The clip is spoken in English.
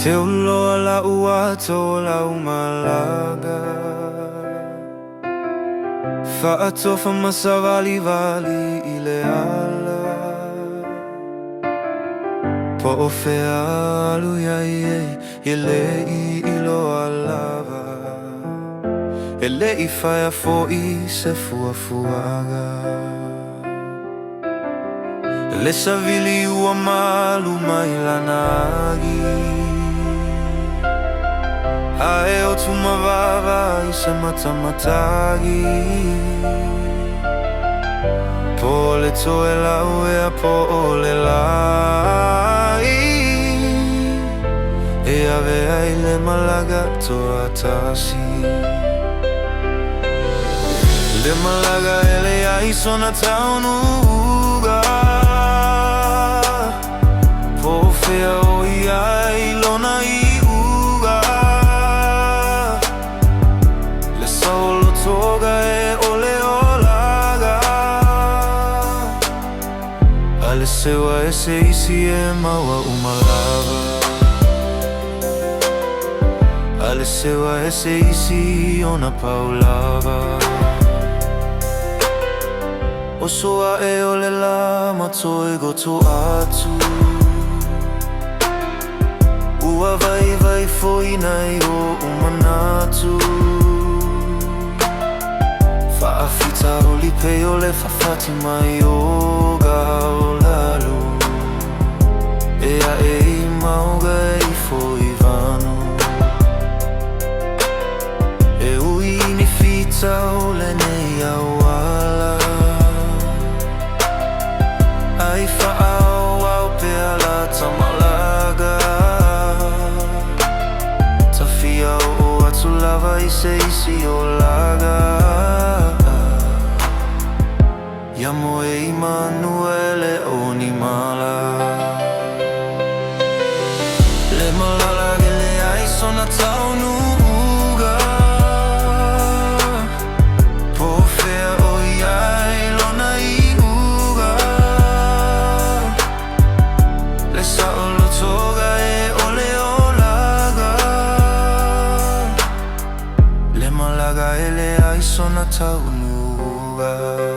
Te uloa la ua lau Malaga, Whaatofa masawali-wali I le ala, Po o whea alu iai e le'i I loa lava, E le'i whaia fo'i se fuafuaga. Le savili ua malu mai lanagi, Ae o tumawava I se matamatagi, Po le toe lau ea po o le lai, E ave ai le Malaga toa tasi. Le Malaga ele ai sona taunuga, Po whea o iai lona I toga e ole olaga, Ale sewa e se isi e maua umalava, Ale sewa e se isi ona paulava, O soa e ole la mato e goto atu, Ua vai foi nai o umanatu, Whaafita o lipe o le whawhati mai o ga o lalu, Ea e I mauga e I foi vanu, E ui ni fita o le nei awala, Ai whaau au pe ala ta Malaga, Ta fia o atu lava I se isi o laga, Iamo e Emanuele o ni mala. Le Malaga le ai sona taunuga, Po whea o iai lona I uga, Le saolo toga e ole olaga, Le Malaga ele ai sona taunuga.